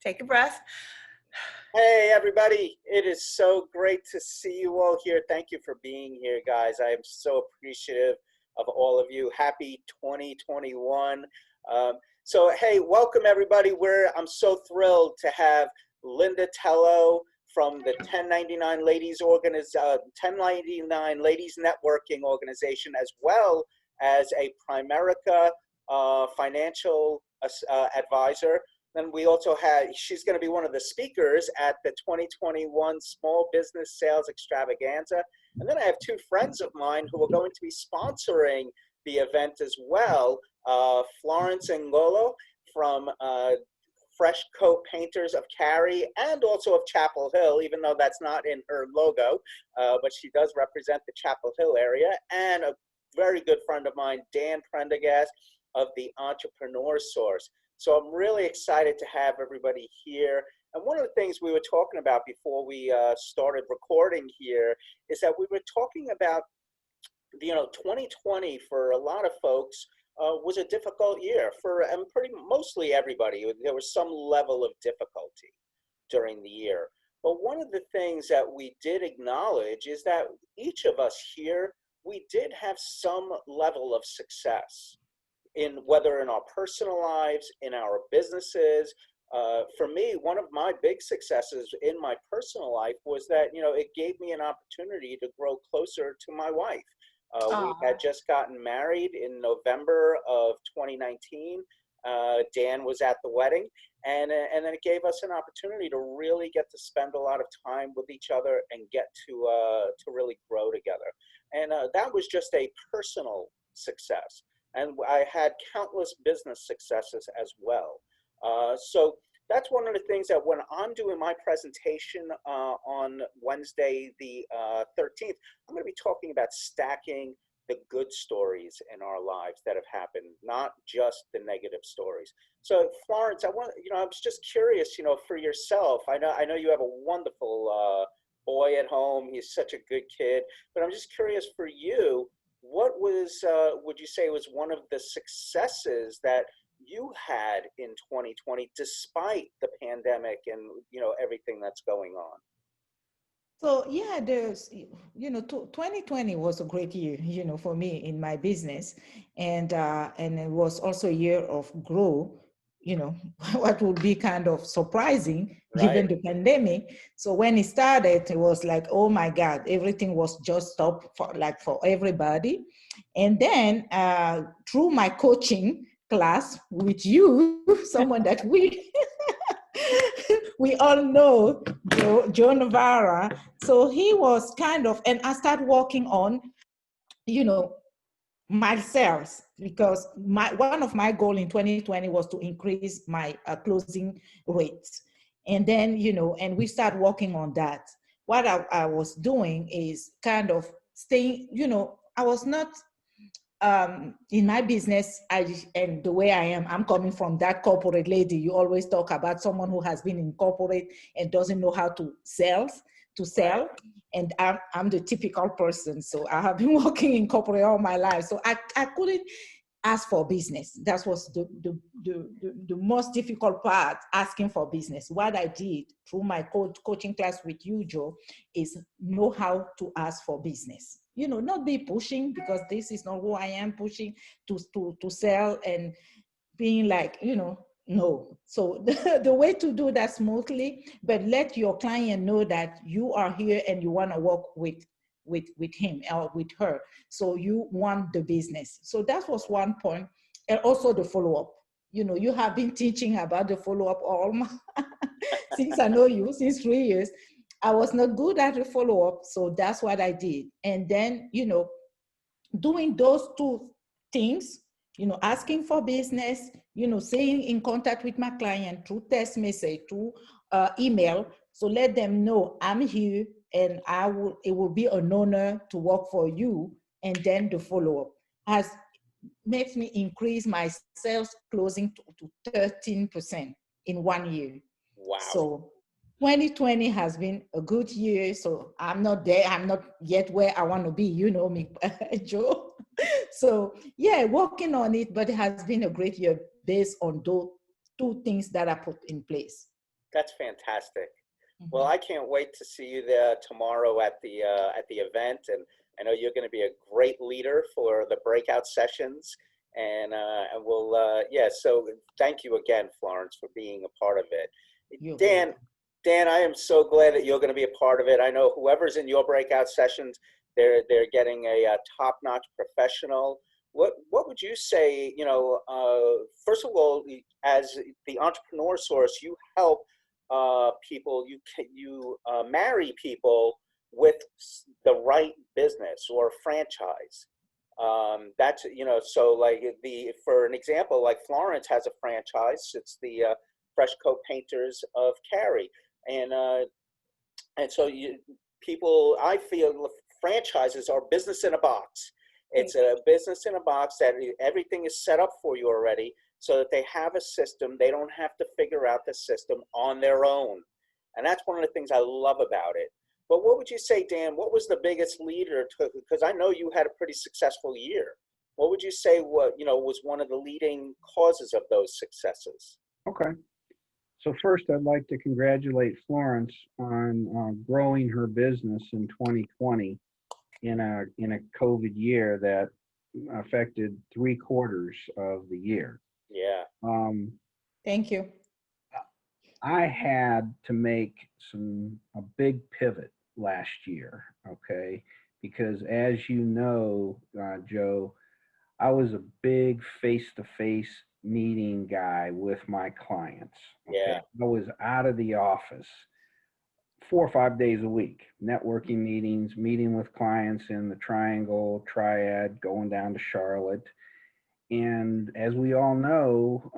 Take a breath. Hey, everybody. It is so great to see you all here. Thank you for being here, guys. I am so appreciative of all of you. Happy 2021. Hey, welcome, everybody. I'm so thrilled to have Lyndah Tello from the 1099 Ladies Networking Organization, as well as a Primerica financial advisor. Then we also she's going to be one of the speakers at the 2021 Small Business Sales Extravaganza. And then I have two friends of mine who are going to be sponsoring the event as well. Florence and Ngollo from Fresh Coat Painters of Cary and also of Chapel Hill, even though that's not in her logo, but she does represent the Chapel Hill area. And a very good friend of mine, Dan Prendergast of the Entrepreneur Source. So I'm really excited to have everybody here. And one of the things we were talking about before we started recording here is that we were talking about, 2020 for a lot of folks was a difficult year for mostly everybody. There was some level of difficulty during the year. But one of the things that we did acknowledge is that each of us here, we did have some level of success. Whether in our personal lives, in our businesses. For me, one of my big successes in my personal life was that, it gave me an opportunity to grow closer to my wife. We had just gotten married in November of 2019. Dan was at the wedding, and then it gave us an opportunity to really get to spend a lot of time with each other and get to really grow together. And that was just a personal success. And I had countless business successes as well. So that's one of the things that when I'm doing my presentation on Wednesday, the 13th, I'm going to be talking about stacking the good stories in our lives that have happened, not just the negative stories. So Florence, I was just curious, for yourself. I know you have a wonderful boy at home. He's such a good kid, but I'm just curious for you. What would you say was one of the successes that you had in 2020, despite the pandemic and, everything that's going on? So yeah, 2020 was a great year, for me in my business, and it was also a year of growth. What would be kind of surprising given Right. the pandemic. So when it started, it was like, oh my God, everything was just stopped for everybody. And then through my coaching class with you, someone that we we all know, Joe Navarra. So he was kind of, and I started working on, my sales, because one of my goals in 2020 was to increase my closing rates. And then, and we start working on that. What I was doing is kind of staying, I was not in my business, and the way I am, I'm coming from that corporate lady. You always talk about someone who has been in corporate and doesn't know how to sell. Right. And I'm the typical person. So I have been working in corporate all my life. So I couldn't ask for business. That was the most difficult part, asking for business. What I did through my coaching class with you, Joe, is know how to ask for business. Not be pushing, because this is not who I am, pushing to sell and being like, no. So the way to do that smoothly, but let your client know that you are here and you want to work with him or with her. So you want the business. So that was one point. And also the follow-up. You have been teaching about the follow-up since I know you, since 3 years. I was not good at the follow-up, so that's what I did. And then, doing those two things, asking for business, staying in contact with my client through text message, through email. So let them know I'm here and it will be an honor to work for you. And then the follow-up has makes me increase my sales closing to 13% in 1 year. Wow. So 2020 has been a good year. So I'm not there. I'm not yet where I want to be. You know me, Joe. So yeah, working on it, but it has been a great year based on those two things that I put in place. That's fantastic. Well, Mhm. I can't wait to see you there tomorrow at the event, and I know you're going to be a great leader for the breakout sessions. And we'll yeah. So thank you again, Florence, for being a part of it. You're Dan, welcome. Dan, I am so glad that you're going to be a part of it. I know whoever's in your breakout sessions, they're getting a, top-notch professional. What would you say? You know, first of all, as the entrepreneur source, you help people. You marry people with the right business or franchise. That's so like the for an example, like Florence has a franchise. It's the Fresh Coat Painters of Cary, and uh, and so people, I feel franchises are business in a box. Yeah. It's a business in a box that everything is set up for you already, so that they have a system. They don't have to figure out the system on their own, and that's one of the things I love about it. But what would you say, Dan? What was the biggest leader to? Because I know you had a pretty successful year. What would you say? What was one of the leading causes of those successes? Okay. So first, I'd like to congratulate Florence on growing her business in 2020 in a COVID year that affected 3/4 of the year. Yeah. Um, Thank you. I had to make a big pivot last year, okay, because as you know, Joe, I was a big face-to-face meeting guy with my clients. Okay, Yeah. I was out of the office 4 or 5 days a week, networking meetings, meeting with clients in the Triangle, Triad, going down to Charlotte. And as we all know,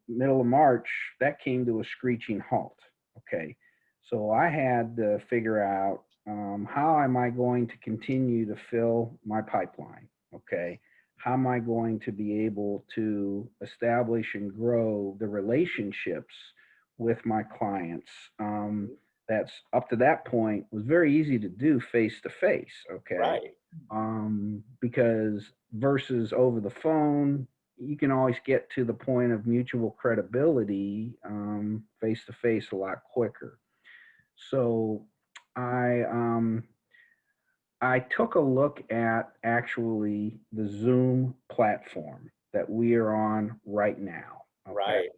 middle of March, that came to a screeching halt. Okay, so I had to figure out how am I going to continue to fill my pipeline? Okay, how am I going to be able to establish and grow the relationships with my clients? That's up to that point was very easy to do face to face. Okay, Right. because versus over the phone, you can always get to the point of mutual credibility face to face a lot quicker. So I I took a look at actually the Zoom platform that we are on right now. Okay. Right.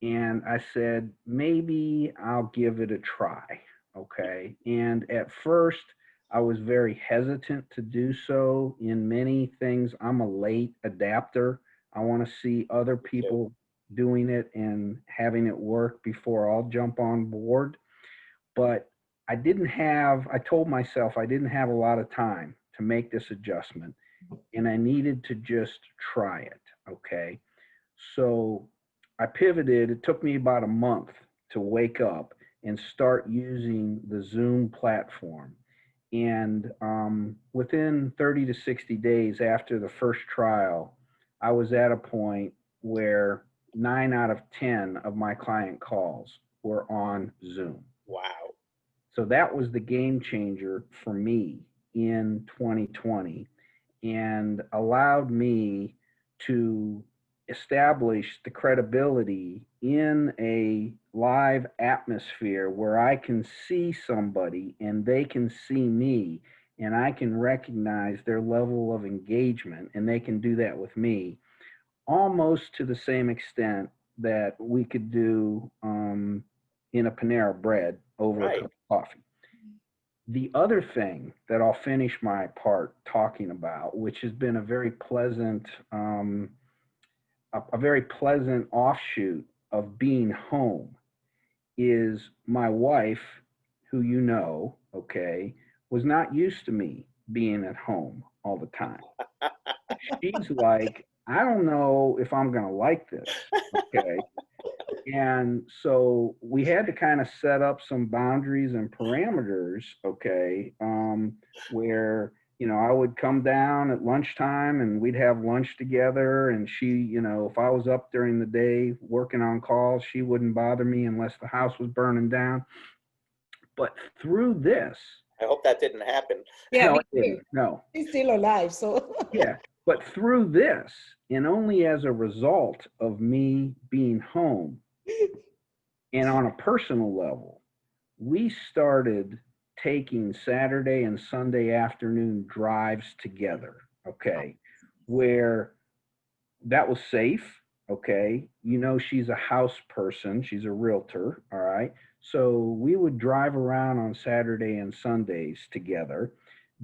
And I said, maybe I'll give it a try. Okay. And at first, I was very hesitant to do so in many things. I'm a late adapter. I want to see other Me too. people doing it and having it work before I'll jump on board. But I told myself I didn't have a lot of time to make this adjustment and I needed to just try it. Okay. So I pivoted. It took me about a month to wake up and start using the Zoom platform. And within 30 to 60 days after the first trial, I was at a point where 9 out of 10 of my client calls were on Zoom. Wow. So that was the game changer for me in 2020 and allowed me to establish the credibility in a live atmosphere where I can see somebody and they can see me and I can recognize their level of engagement and they can do that with me almost to the same extent that we could do in a Panera Bread over a Right. cup of coffee. The other thing that I'll finish my part talking about, which has been a very pleasant offshoot of being home, is my wife, who you know, okay, was not used to me being at home all the time. She's like, I don't know if I'm gonna like this, okay. And so we had to kind of set up some boundaries and parameters, okay, where, I would come down at lunchtime and we'd have lunch together. And she, if I was up during the day working on calls, she wouldn't bother me unless the house was burning down. But through this, I hope that didn't happen. Yeah, no, me it too. didn't. No. He's still alive, so Yeah. But through this, and only as a result of me being home, And on a personal level, we started taking Saturday and Sunday afternoon drives together, okay, where that was safe, okay. You know, she's a house person, she's a realtor, all right. So we would drive around on Saturday and Sundays together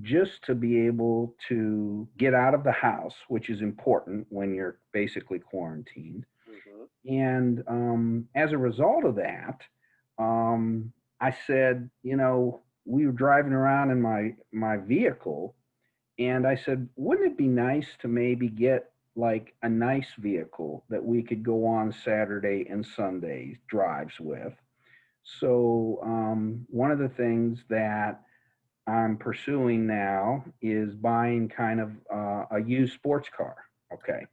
just to be able to get out of the house, which is important when you're basically quarantined. Hmm. And as a result of that, I said, you know, we were driving around in my vehicle, and I said, wouldn't it be nice to maybe get like a nice vehicle that we could go on Saturday and Sunday drives with? So one of the things that I'm pursuing now is buying kind of a used sports car. Okay,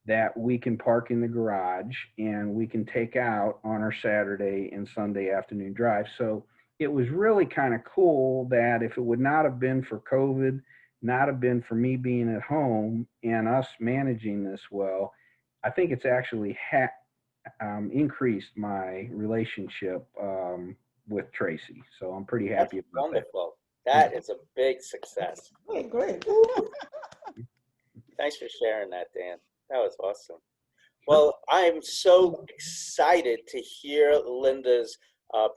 that we can park in the garage and we can take out on our Saturday and Sunday afternoon drive. So it was really kind of cool that if it would not have been for COVID, not have been for me being at home and us managing this well, I think it's actually increased my relationship with Tracy. So I'm pretty That's happy about that. wonderful. Yeah. That is a big success. Great, great. Thanks for sharing that, Dan. That was awesome. Well, I'm so excited to hear Lyndah's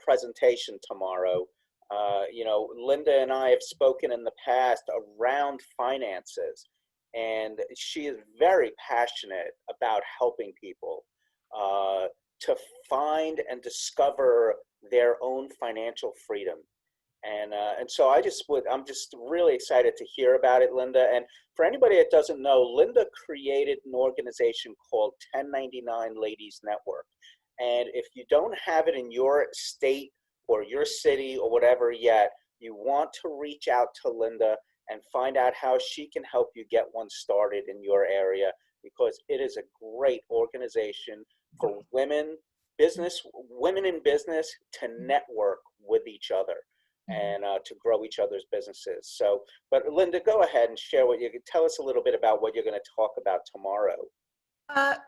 presentation tomorrow. Lyndah and I have spoken in the past around finances, and she is very passionate about helping people to find and discover their own financial freedom. And so I'm just really excited to hear about it, Lyndah. And for anybody that doesn't know, Lyndah created an organization called 1099 Ladies Network. And if you don't have it in your state or your city or whatever yet, you want to reach out to Lyndah and find out how she can help you get one started in your area, because it is a great organization for women in business to network with each other and to grow each other's businesses. So, but Lyndah, go ahead and share what you can tell us a little bit about what you're going to talk about tomorrow.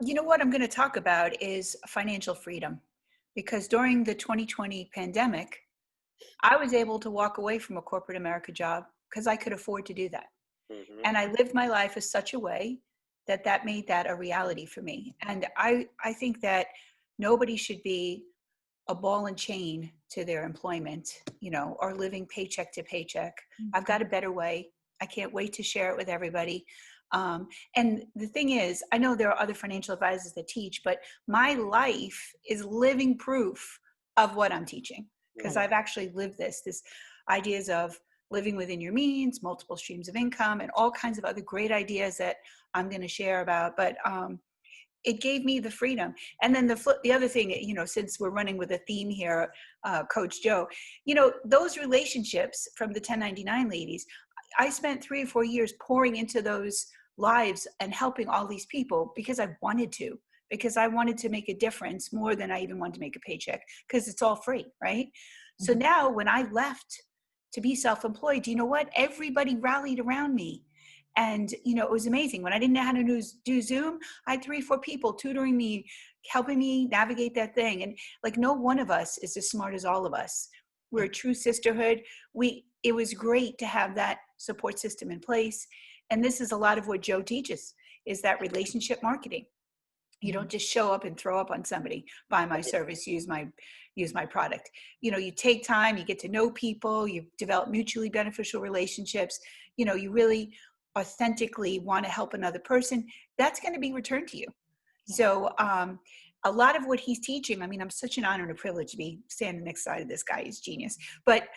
You know what I'm going to talk about is financial freedom, because during the 2020 pandemic, I was able to walk away from a corporate America job because I could afford to do that. Mm-hmm. And I lived my life in such a way that made that a reality for me. And I think that nobody should be a ball and chain to their employment, or living paycheck to paycheck. I've got a better way. I can't wait to share it with everybody. And the thing is, I know there are other financial advisors that teach, but my life is living proof of what I'm teaching, because I've actually lived this ideas of living within your means, multiple streams of income, and all kinds of other great ideas that I'm going to share about. But it gave me the freedom. And then the other thing, since we're running with a theme here, Coach Joe, those relationships from the 1099 ladies, I spent 3 or 4 years pouring into those lives and helping all these people because I wanted to, because I wanted to make a difference more than I even wanted to make a paycheck, because it's all free, right? So now when I left to be self-employed, do you know what? Everybody rallied around me. And, it was amazing. When I didn't know how to do Zoom, I had 3 or 4 people tutoring me, helping me navigate that thing. And like, no one of us is as smart as all of us. We're a true sisterhood. It was great to have that support system in place. And this is a lot of what Joe teaches, is that relationship marketing. You don't just show up and throw up on somebody, buy my service, use my product. You take time, you get to know people, you develop mutually beneficial relationships. You really authentically want to help another person. That's going to be returned to you. So a lot of what he's teaching, I'm such an honor and a privilege to be standing next side of this guy. He's genius, but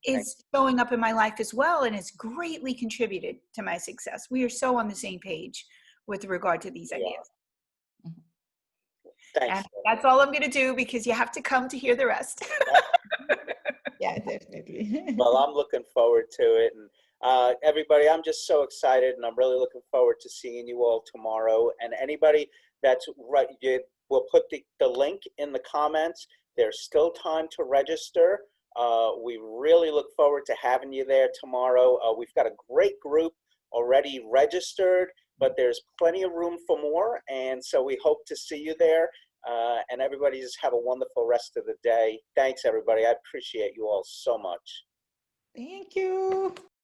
is showing up in my life as well, and has greatly contributed to my success. We are so on the same page with regard to these ideas. Thanks. And that's all I'm going to do, because you have to come to hear the rest. Yeah, definitely. Well, I'm looking forward to it. And everybody, I'm just so excited, and I'm really looking forward to seeing you all tomorrow. And anybody that's right, we'll put the link in the comments. There's still time to register. We really look forward to having you there tomorrow. We've got a great group already registered, but there's plenty of room for more. And so we hope to see you there. And everybody just have a wonderful rest of the day. Thanks, everybody. I appreciate you all so much. Thank you.